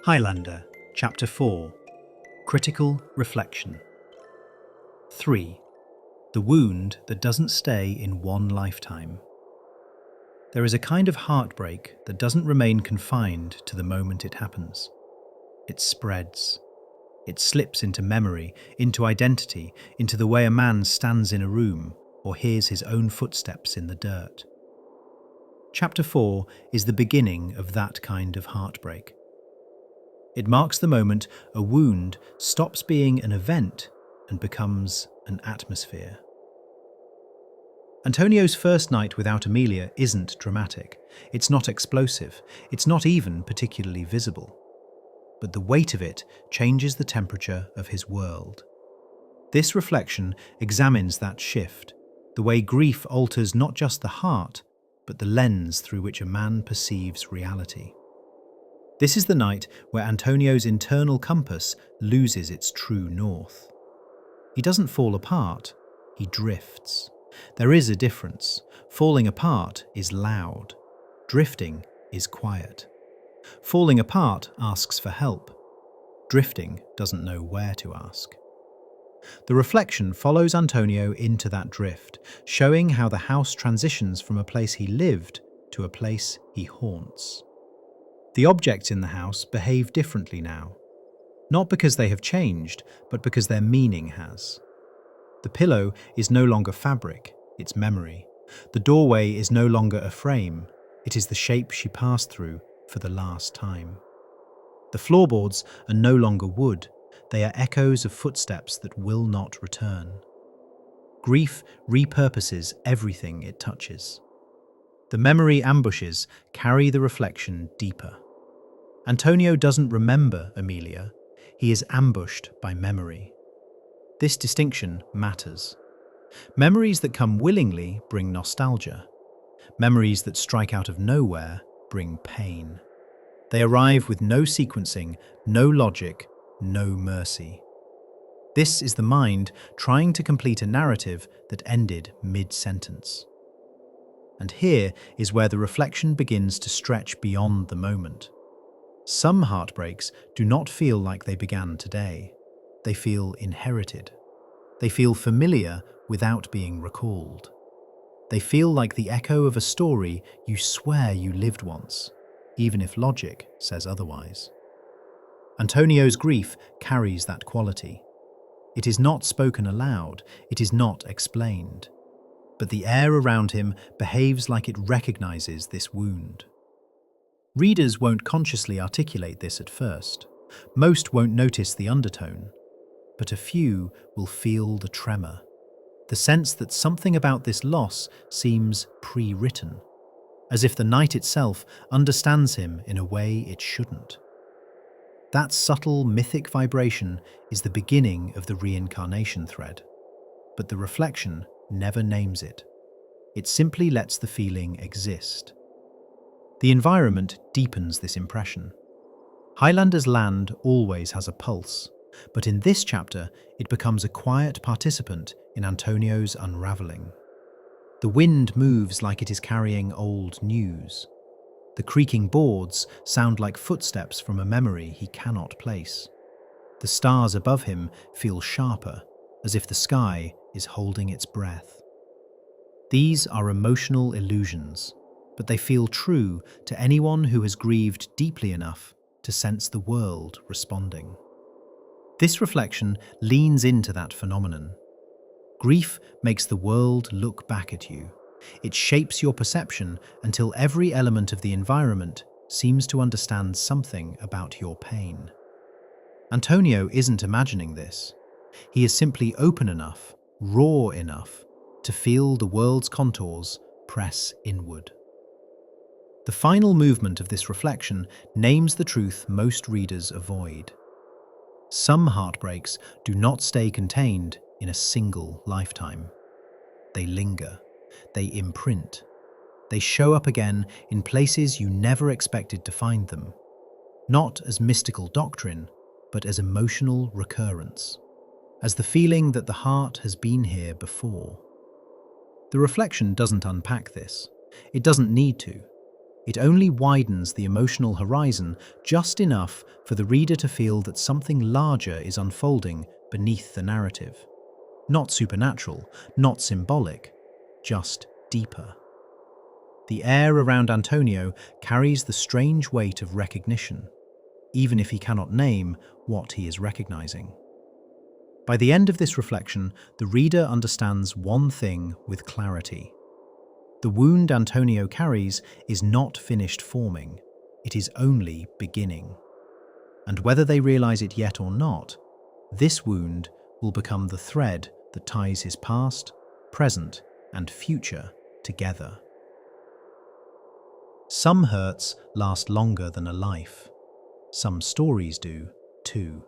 Highlander, Chapter 4, Critical Reflection. 3. The wound that doesn't stay in one lifetime. There is a kind of heartbreak that doesn't remain confined to the moment it happens. It spreads. It slips into memory, into identity, into the way a man stands in a room or hears his own footsteps in the dirt. Chapter 4 is the beginning of that kind of heartbreak. It marks the moment a wound stops being an event and becomes an atmosphere. Antonio's first night without Emilia isn't dramatic. It's not explosive. It's not even particularly visible. But the weight of it changes the temperature of his world. This reflection examines that shift, the way grief alters not just the heart, but the lens through which a man perceives reality. This is the night where Antonio's internal compass loses its true north. He doesn't fall apart, he drifts. There is a difference. Falling apart is loud. Drifting is quiet. Falling apart asks for help. Drifting doesn't know where to ask. The reflection follows Antonio into that drift, showing how the house transitions from a place he lived to a place he haunts. The objects in the house behave differently now, not because they have changed, but because their meaning has. The pillow is no longer fabric, it's memory. The doorway is no longer a frame, it is the shape she passed through for the last time. The floorboards are no longer wood, they are echoes of footsteps that will not return. Grief repurposes everything it touches. The memory ambushes carry the reflection deeper. Antonio doesn't remember Emilia, he is ambushed by memory. This distinction matters. Memories that come willingly bring nostalgia. Memories that strike out of nowhere bring pain. They arrive with no sequencing, no logic, no mercy. This is the mind trying to complete a narrative that ended mid-sentence. And here is where the reflection begins to stretch beyond the moment. Some heartbreaks do not feel like they began today. They feel inherited. They feel familiar without being recalled. They feel like the echo of a story you swear you lived once, even if logic says otherwise. Antonio's grief carries that quality. It is not spoken aloud, it is not explained. But the air around him behaves like it recognizes this wound. Readers won't consciously articulate this at first. Most won't notice the undertone. But a few will feel the tremor, the sense that something about this loss seems pre-written, as if the night itself understands him in a way it shouldn't. That subtle mythic vibration is the beginning of the reincarnation thread, but the reflection never names it. It simply lets the feeling exist. The environment deepens this impression. Highlander's land always has a pulse, but in this chapter it becomes a quiet participant in Antonio's unravelling. The wind moves like it is carrying old news. The creaking boards sound like footsteps from a memory he cannot place. The stars above him feel sharper, as if the sky is holding its breath. These are emotional illusions, but they feel true to anyone who has grieved deeply enough to sense the world responding. This reflection leans into that phenomenon. Grief makes the world look back at you. It shapes your perception until every element of the environment seems to understand something about your pain. Antonio isn't imagining this. He is simply open enough, raw enough, to feel the world's contours press inward. The final movement of this reflection names the truth most readers avoid. Some heartbreaks do not stay contained in a single lifetime. They linger, they imprint, they show up again in places you never expected to find them, not as mystical doctrine, but as emotional recurrence, as the feeling that the heart has been here before. The reflection doesn't unpack this. It doesn't need to. It only widens the emotional horizon just enough for the reader to feel that something larger is unfolding beneath the narrative. Not supernatural, not symbolic, just deeper. The air around Antonio carries the strange weight of recognition, even if he cannot name what he is recognizing. By the end of this reflection, the reader understands one thing with clarity. The wound Antonio carries is not finished forming, it is only beginning. And whether they realize it yet or not, this wound will become the thread that ties his past, present, and future together. Some hurts last longer than a life. Some stories do, too.